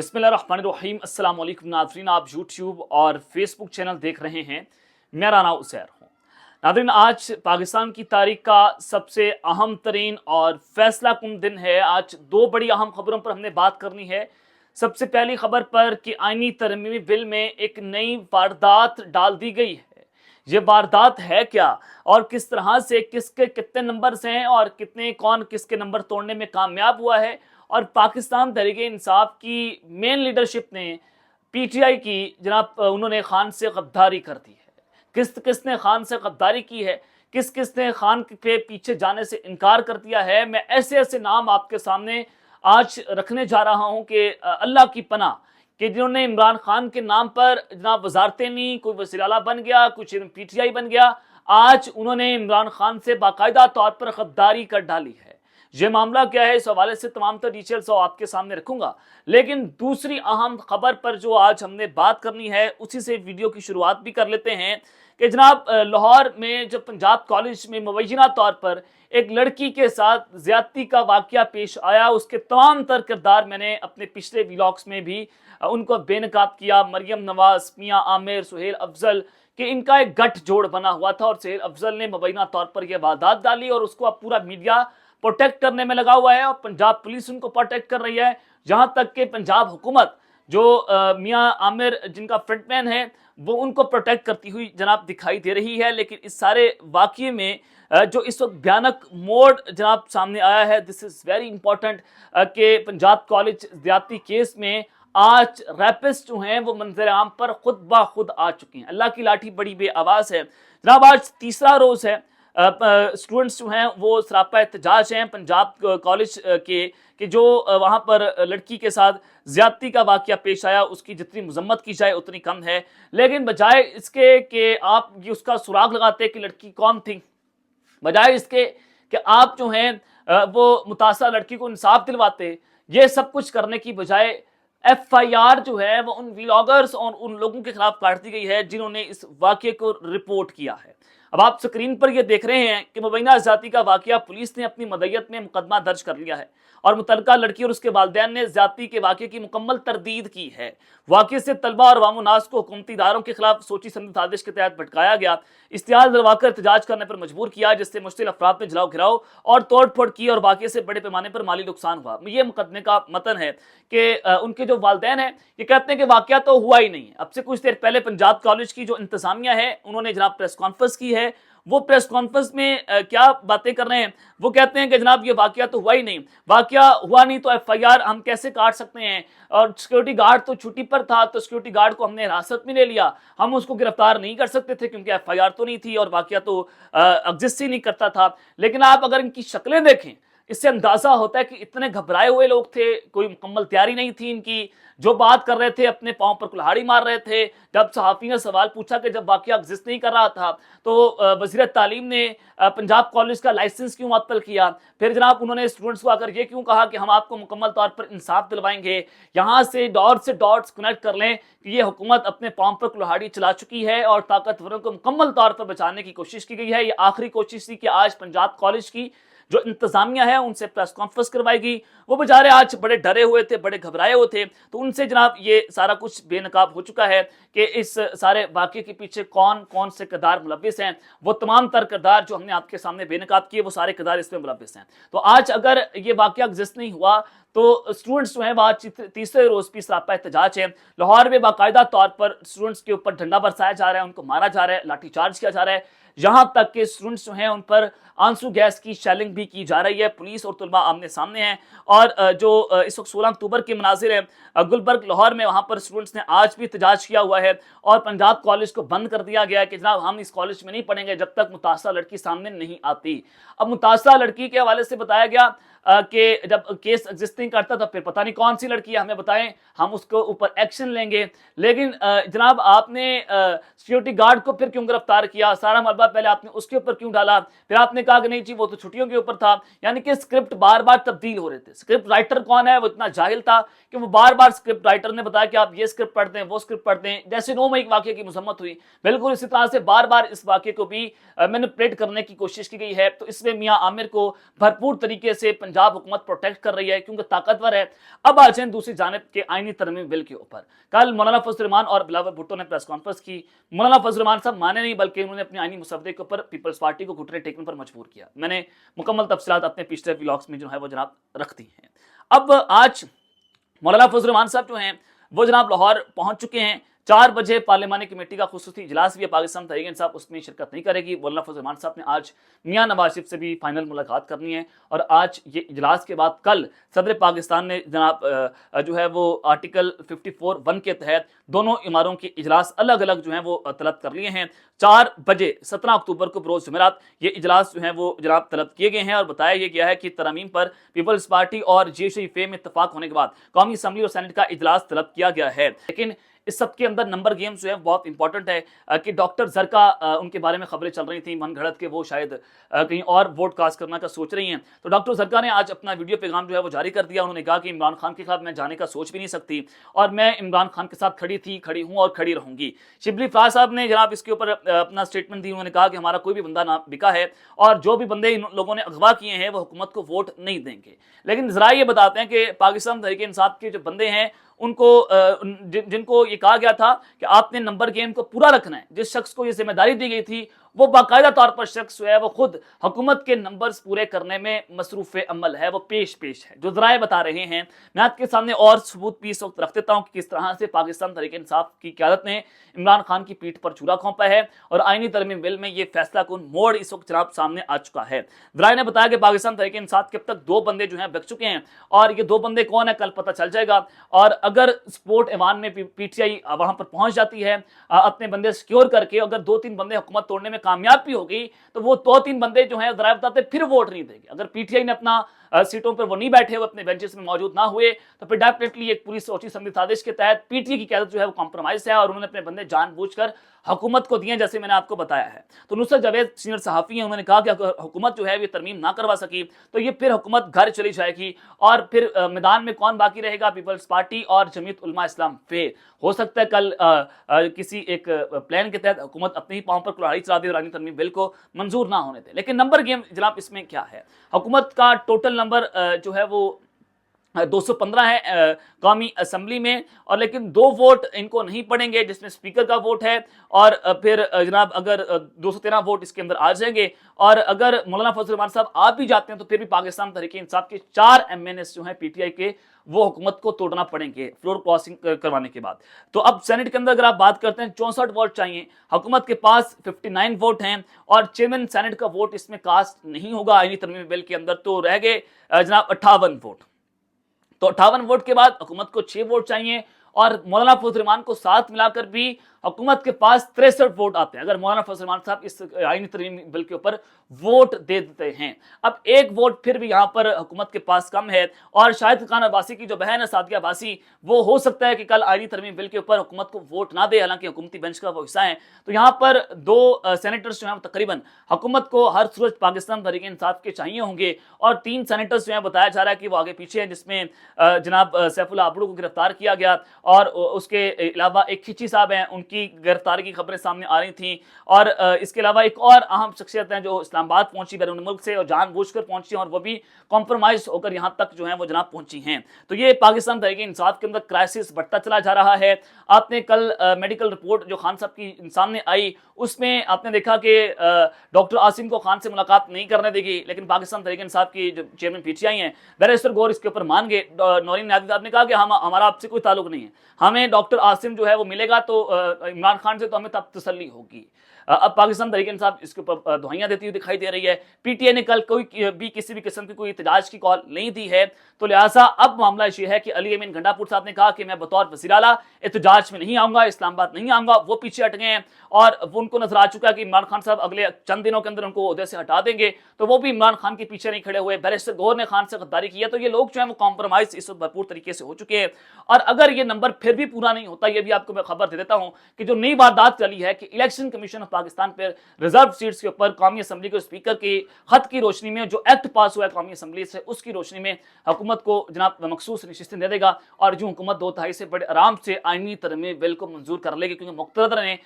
बिस्मिल्लाहिर्रहमानिर्रहीम। अस्सलाम वालेकुम नाज़रीन, आप यूट्यूब और फेसबुक चैनल देख रहे हैं। मेरा नाम उसैर हूँ। नाज़रीन, आज पाकिस्तान की तारीख का सबसे अहम तरीन और फैसला कुन दिन है। आज दो बड़ी अहम खबरों पर हमने बात करनी है। सबसे पहली खबर पर कि आईनी तरमीमी बिल में एक नई वारदात डाल दी गई है। ये वारदात है क्या और किस तरह से, किसके कितने नंबर्स हैं और कौन किसके नंबर तोड़ने में कामयाब हुआ है। और पाकिस्तान तहरीक इंसाफ की मेन लीडरशिप ने पीटीआई की जनाब उन्होंने खान से गद्दारी कर दी है। किसने खान से गद्दारी की है, किसने खान के पीछे जाने से इनकार कर दिया है। मैं ऐसे ऐसे नाम आपके सामने आज रखने जा रहा हूं कि अल्लाह की पनाह कि जिन्होंने इमरान खान के नाम पर जनाब वजारतें ली, कोई वज़ीर आला बन गया, कुछ पीटीआई बन गया। आज उन्होंने इमरान खान से बाकायदा तौर पर गद्दारी कर डाली है। ये मामला क्या है, इस हवाले से तमाम तर डिटेल्स आपके सामने रखूंगा। लेकिन दूसरी अहम खबर पर जो आज हमने बात करनी है, उसी से वीडियो की शुरुआत भी कर लेते हैं कि जनाब लाहौर में जब पंजाब कॉलेज में मुबैना तौर पर एक लड़की के साथ ज्यादती का वाकया पेश आया, उसके तमाम तर किरदार मैंने अपने पिछले व्लॉग्स में भी उनको बेनकाब किया। मरियम नवाज, मियां आमिर, सुहेल अफजल कि इनका एक गठजोड़ बना हुआ था और सुहेल अफजल ने मुबैना तौर पर यह वारदात डाली और उसको अब पूरा मीडिया प्रोटेक्ट करने में लगा हुआ है और पंजाब पुलिस उनको प्रोटेक्ट कर रही है। जहाँ तक कि पंजाब हुकूमत जो मियां आमिर जिनका फ्रंटमैन है वो उनको प्रोटेक्ट करती हुई जनाब दिखाई दे रही है। लेकिन इस सारे वाक़ये में जो इस वक्त भयानक मोड़ जनाब सामने आया है, दिस इज़ वेरी इंपॉर्टेंट कि पंजाब कॉलेज ज्यादती केस में आज रैपिस्ट जो हैं वो मंजर आम पर खुद ब खुद आ चुके हैं। अल्लाह की लाठी बड़ी बेआवाज़ है जनाब। आज तीसरा रोज़ है, स्टूडेंट्स जो हैं वो सरापा एहतजाज हैं पंजाब कॉलेज के जो वहाँ पर लड़की के साथ ज्यादती का वाकया पेश आया, उसकी जितनी मजम्मत की जाए उतनी कम है। लेकिन बजाय इसके कि आप ये उसका सुराग लगाते कि लड़की कौन थी, बजाय इसके कि आप जो हैं वो मुतासा लड़की को इंसाफ दिलवाते, ये सब कुछ करने की बजाय एफआईआर जो है वो उन व्लॉगर्स और उन लोगों के खिलाफ काट दी गई है जिन्होंने इस वाकये को रिपोर्ट किया है। अब आप स्क्रीन पर ये देख रहे हैं कि मुबैना ज्यादती का वाकया पुलिस ने अपनी मदयत में मुकदमा दर्ज कर लिया है और मुतलका लड़की और उसके वालिदैन ने ज्यादती के वाकये की मुकम्मल तरदीद की है। वाकये से तलबा और अवाम-उन्नास को हुकूमती इदारों के खिलाफ सोची समझी साजिश के तहत भटकाया गया, इश्तिहार दिलवाकर एहतजाज करने पर मजबूर किया, जिससे मुश्तिल अफराद ने जलाओ घिराव और तोड़ फोड़ की और वाकये से बड़े पैमाने पर माली नुकसान हुआ। ये मुकदमे का मतन है कि उनके जो वालिदैन हैं ये कहते हैं कि वाकया तो हुआ ही नहीं। अब से कुछ देर पहले पंजाब कॉलेज की जो इंतजामिया है उन्होंने जनाब प्रेस कॉन्फ्रेंस की है। वो प्रेस कॉन्फ्रेंस में क्या बातें कर रहे हैं, वो कहते हैं कि जनाब ये वाकया तो हुआ ही नहीं, वाकया हुआ नहीं तो एफआईआर हम कैसे काट सकते हैं। और सिक्योरिटी गार्ड तो छुट्टी पर था तो सिक्योरिटी गार्ड को हमने हिरासत में ले लिया, हम उसको गिरफ्तार नहीं कर सकते थे क्योंकि एफआईआर तो नहीं थी और वाकया तो एग्जिस्ट ही नहीं करता था। लेकिन आप अगर इनकी शक्लें देखें, इससे अंदाजा होता है कि इतने घबराए हुए लोग थे, कोई मुकम्मल तैयारी नहीं थी इनकी। जो बात कर रहे थे अपने पांव पर कुल्हाड़ी मार रहे थे। जब सहाफ़ी ने सवाल पूछा कि जब वाकया एग्जिस्ट नहीं कर रहा था तो वज़ीर तालीम ने पंजाब कॉलेज का लाइसेंस क्यों मुअत्तल किया, फिर जनाब उन्होंने स्टूडेंट्स को आकर ये क्यों कहा कि हम आपको मुकम्मल तौर पर इंसाफ दिलवाएंगे। यहाँ से डॉट्स कनेक्ट कर लें कि ये हुकूमत अपने पांव पर कुल्हाड़ी चला चुकी है और ताकतवरों को मुकम्मल तौर पर बचाने की कोशिश की गई है। ये आखिरी कोशिश थी कि आज पंजाब कॉलेज की जो इंतजामिया है उनसे प्रेस कॉन्फ्रेंस करवाएगी। वो बेचारे आज बड़े डरे हुए थे, बड़े घबराए हुए थे, तो उनसे जनाब ये सारा कुछ बेनकाब हो चुका है कि इस सारे वाकये के पीछे कौन कौन से किरदार मुलव्विस हैं। वो तमाम तर किरदार जो हमने आपके सामने बेनकाब किए वो सारे किरदार इसमें मुलव्विस हैं। तो आज अगर ये वाकया एग्जिस्ट नहीं हुआ तो स्टूडेंट्स जो हैं वह तीसरे रोज भी सरापा एहतजाज है। लाहौर में बाकायदा तौर पर स्टूडेंट्स के ऊपर झंडा बरसाया जा रहा है, उनको मारा जा रहा है, लाठीचार्ज किया जा रहा है। यहाँ तक कि स्टूडेंट्स जो हैं उन पर आंसू गैस की शेलिंग भी की जा रही है। पुलिस और तुलबा आमने सामने हैं और जो इस वक्त 16 अक्टूबर के मनाजिर है गुलबर्ग लाहौर में, वहाँ पर स्टूडेंट्स ने आज भी एहतजाज किया हुआ है और पंजाब कॉलेज को बंद कर दिया गया है कि जनाब हम इस कॉलेज में नहीं पढ़ेंगे जब तक मुतासा लड़की सामने नहीं आती। अब मुतासा लड़की के हवाले से बताया गया कि जब केस एग्जिस्ट नहीं करता तो फिर पता नहीं कौन सी लड़की है, हमें बताएं, हम उसको ऊपर एक्शन लेंगे। लेकिन जनाब आपने सिक्योरिटी गार्ड को फिर क्यों गिरफ्तार किया, सारा मलबा पहले आपने उसके ऊपर क्यों डाला, फिर आपने कहा कि नहीं जी वो तो छुट्टियों के ऊपर था। यानी कि स्क्रिप्ट बार बार तब्दील हो रहे थे। स्क्रिप्ट राइटर कौन है वो इतना जाहिल था कि वो बार बार स्क्रिप्ट राइटर ने बताया कि आप ये स्क्रिप्ट पढ़ते हैं, वो स्क्रिप्ट पढ़ते हैं। जैसे 9 मई वाकये की मजम्मत हुई, बिल्कुल इसी तरह से बार बार इस वाकये को भी मैनिपुलेट करने की कोशिश की गई है। तो इसमें मियां आमिर को भरपूर तरीके से पंजाब हुकूमत प्रोटेक्ट कर रही है क्योंकि ताकतवर है। अब आ जाए दूसरी जानिब के आईनी तरमीम बिल के ऊपर। कल मौलाना फजल रहमान और बिलावल भुट्टो ने प्रेस कॉन्फ्रेंस की। मौलाना फजल रहमान साहब माने नहीं, बल्कि उन्होंने अपने आईनी मुसवदे के ऊपर पीपल्स पार्टी को घुटने टेकने पर मजबूर किया। मैंने मुकम्मल तफसीलात अपने पिछले व्लॉग्स में जो है वो जनाब रख दी हैं। अब आज मौलाना फजल रहमान साहब जो हैं वो जनाब लाहौर पहुंच चुके हैं। 4 बजे पार्लिमानी कमेटी का खुसूसी इजलास भी है, पाकिस्तान तहरीक इंसाफ उसमें शिरकत नहीं करेगी। मौलाना फजल रहमान साहब ने आज मियां नवाज शरीफ से भी फाइनल मुलाकात करनी है और आज ये इजलास के बाद कल सदर पाकिस्तान ने जनाब जो है वो आर्टिकल 54(1) के तहत दोनों इमारों के इजलास अलग अलग जो है वो तलब कर लिए हैं। 4 बजे 17 अक्टूबर को बरोज़ जुमेरात ये इजलास जो है वो जनाब तलब किए गए हैं और बताया ये गया है कि तरमीम पर पीपल्स पार्टी और JSF में इत्तफाक होने के बाद कौमी असम्बली और सेनेट का इजलास तलब किया गया है। लेकिन इस सब के अंदर नंबर गेम जो है बहुत इंपॉर्टेंट है कि डॉक्टर जरका उनके बारे में खबरें चल रही थी मन घड़त के वो शायद कहीं और वोट कास्ट करना का सोच रही हैं। तो डॉक्टर जरका ने आज अपना वीडियो पैगाम जो है वो जारी कर दिया। उन्होंने कहा कि इमरान खान के खिलाफ मैं जाने का सोच भी नहीं सकती और मैं इमरान खान के साथ खड़ी थी, खड़ी हूँ और खड़ी रहूंगी। शिबली फराज साहब ने जनाब इसके ऊपर अपना स्टेटमेंट दी। उन्होंने कहा कि हमारा कोई भी बंदा ना बिका है और जो भी बंदे इन लोगों ने अगवा किए हैं वो हुकूमत को वोट नहीं देंगे। लेकिन जरा ये बताते हैं कि पाकिस्तान तहरीक इंसाफ के जो बंदे हैं उनको जिनको ये कहा गया था कि आपने नंबर गेम को पूरा रखना है, जिस शख्स को ये जिम्मेदारी दी गई थी वो बाकायदा तौर पर शख्स जो है वो खुद हुकूमत के नंबर्स पूरे करने में मसरूफ़ अमल है, वो पेश है जो ज़राए बता रहे हैं। मैं आपके सामने और सबूत भी इस वक्त रख देता हूँ कि किस तरह से पाकिस्तान तहरीक इंसाफ की क़यादत ने इमरान खान की पीठ पर चूरा खोंपा है और आईनी तरमीम बिल में ये फैसला कुन मोड़ इस वक्त जनाब सामने आ चुका है। ज़राए ने बताया कि पाकिस्तान तहरीक इंसाफ के अब तक 2 बंदे जो हैं बिक चुके हैं और ये 2 बंदे कौन है कल पता चल जाएगा। और अगर स्पोर्ट ऐवान में PTI वहाँ पर पहुँच जाती है अपने बंदे सिक्योर करके, अगर 2-3 बंदे हुकूमत तोड़ने में कामयाब भी हो गई तो वो 2-3 बंदे जो हैं ज़रा बताते फिर वोट नहीं देंगे। अगर PTI ने अपना सीटों पर वो नहीं बैठे, वो अपने बेंचेस में मौजूद ना हुए तो फिर डेफिनेटली एक पूरी सोची समझी साजिश के तहत PTI की क़यादत जो है वो कॉम्प्रोमाइज़ है और उन्होंने अपने बंदे जानबूझकर हुकूमत को दिए, जैसे मैंने आपको बताया है। तो नुसरत जावेद सीनियर सहाफ़ी हैं, उन्होंने कहा कि अगर हुकूमत जो है ये तरमीम ना करवा सकी तो ये फिर हुकूमत घर चली जाएगी और फिर मैदान में कौन बाकी रहेगा, पीपल्स पार्टी और जमीयत उलमा इस्लाम। फिर हो सकता है कल किसी एक प्लान के तहत हुकूमत अपने ही पाँव पर कुल्हाड़ी चला दे और आईनी तरमीम बिल को मंजूर ना होने दे। लेकिन नंबर गेम जनाब इसमें क्या है, हुकूमत का टोटल नंबर जो है वो 215 है कौमी असम्बली में और लेकिन 2 वोट इनको नहीं पड़ेंगे जिसमें स्पीकर का वोट है और फिर जनाब अगर 213 वोट इसके अंदर आ जाएंगे और अगर मौलाना फजल रहमान साहब आ भी जाते हैं तो फिर भी पाकिस्तान तहरीक इंसाफ के 4 MNS जो हैं PTI के वो हुकूमत को तोड़ना पड़ेंगे फ्लोर क्रॉसिंग करवाने के बाद। तो अब सेनेट के अंदर अगर आप बात करते हैं 64 वोट चाहिए, हुकूमत के पास 59 वोट हैं और चेयरमैन सेनेट का वोट इसमें कास्ट नहीं होगा आईनी तरमीम बिल के अंदर, तो रह गए जनाब 58 वोट। तो 58 वोट के बाद हुकूमत को 6 वोट चाहिए और मौलाना फजल रहमान को साथ मिलाकर भी हुकूमत के पास 63 वोट आते हैं। अगर मौलाना फजल रहमान साहब इस आईनी तरमीम बिल के ऊपर वोट दे देते हैं, अब 1 वोट फिर भी यहाँ पर हुकूमत के पास कम है और शाहिद खान अब्बासी की जो बहन है सादिया अब्बासी, वो हो सकता है कि कल आईनी तरमीम बिल के ऊपर हुकूमत को वोट ना दे, हालांकि हुकूमती बेंच का वो हिस्सा है। तो यहाँ पर 2 सेनेटर्स जो हैं तकरीबन हुकूमत को हर सूरत पाकिस्तान तहरीक इंसाफ के चाहिए होंगे और 3 सेनेटर्स जो हैं बताया जा रहा है कि वो आगे पीछे हैं, जिसमें जनाब सैफुल्लाह आबड़ू को गिरफ्तार किया गया और उसके अलावा एक खिची साहब हैं, उनकी गिरफ्तारी की खबरें सामने आ रही थी और इसके अलावा एक और अहम शख्सियत हैं जो इस्लामाबाद पहुंची बैरून मुल्क से और जानबूझकर पहुंची और वो भी कॉम्प्रोमाइज होकर यहाँ तक जो है वो जनाब पहुंची हैं। तो ये पाकिस्तान तहरीक इंसाफ के अंदर क्राइसिस बढ़ता चला जा रहा है। आपने कल मेडिकल रिपोर्ट जो खान साहब की सामने आई उसमें आपने देखा कि डॉक्टर आसिम को खान से मुलाकात नहीं करने देगी, लेकिन पाकिस्तान तहरीक इंसाफ की जो चेयरमैन PTI हैं बैरिस्टर गौर इसके ऊपर मान गए। नौरीन नादिर साहब ने कहा कि हमारा आपसे कोई ताल्लुक नहीं है, हमें डॉक्टर आसिम जो है वो मिलेगा तो इमरान खान से तो हमें तब तसल्ली होगी। अब पाकिस्तान तहरीक इंसाफ इसके ऊपर दुहाइयां देती हुई दिखाई दे रही है। PTI ने कल कोई भी किसी भी किस्म की कोई एहतजाज की कॉल नहीं दी है, तो लिहाजा अब मामला ये है कि अली अमीन गंडापुर साहब ने कहा कि मैं बतौर वज़ीर आला एहतजाज में नहीं आऊँगा, इस्लामाबाद नहीं आऊँगा, वो पीछे हट गए हैं और वो उनको नजर आ चुका है कि इमरान खान साहब अगले चंद दिनों के अंदर उनको ओहदे से हटा देंगे, तो वो भी इमरान खान के पीछे नहीं खड़े हुए। बैरिस्टर गौर ने खान से गद्दारी किया, तो ये लोग जो है वो कॉम्प्रोमाइज इस वक्त भरपूर तरीके से हो चुके हैं और अगर ये नंबर फिर भी पूरा नहीं होता। ये भी आपको मैं खबर दे देता हूं कि जो नई वारदात चली है कि इलेक्शन कमीशन ऑफ पाकिस्तान पर रिजर्व सीट्स के ऊपर कौमी असम्बली के स्पीकर के खत की रोशनी में जो एक्ट पास हुआ है कौमी असम्बली से, उसकी रोशनी में हुकूमत को जनाब मखसूस नशिस्तें दे देगा और जो हुकूमत 2/3 से बड़े आराम से आईनी तरमीम बिल को मंजूर कर लेगी, क्योंकि मुक़्तदर ने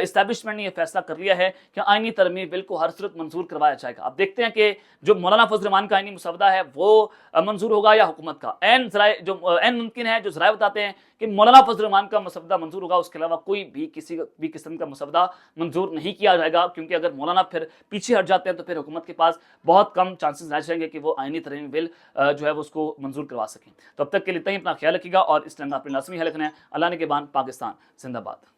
इस्टेब्लिशमेंट ने यह फैसला कर लिया है कि आईनी तरमीम बिल को हर सूरत मंजूर करवाया जाएगा। अब देखते हैं कि जो मौलाना फजल रहमान का आईनी मुसवदा है वो मंजूर होगा या हुकूमत का। एन मुमकिन है, जो ज़राए बताते हैं कि मौलाना फजल रहमान का मसवदा मंजूर होगा, उसके अलावा कोई भी किसी भी किस्म का मसवदा मंजूर नहीं किया जाएगा, क्योंकि अगर मौलाना फिर पीछे हट जाते हैं तो फिर हुकूमत के पास बहुत कम चांसेस रह जाएंगे कि वो आईनी तरमीम बिल जो है वो उसको मंजूर करवा सकें। तो अब तक के लिए इतना ही, अपना ख्याल रखिएगा और इस तरह अपने लाजमी ख्याल रखना है। अल्लाह ने के बाद पाकिस्तान जिंदाबाद।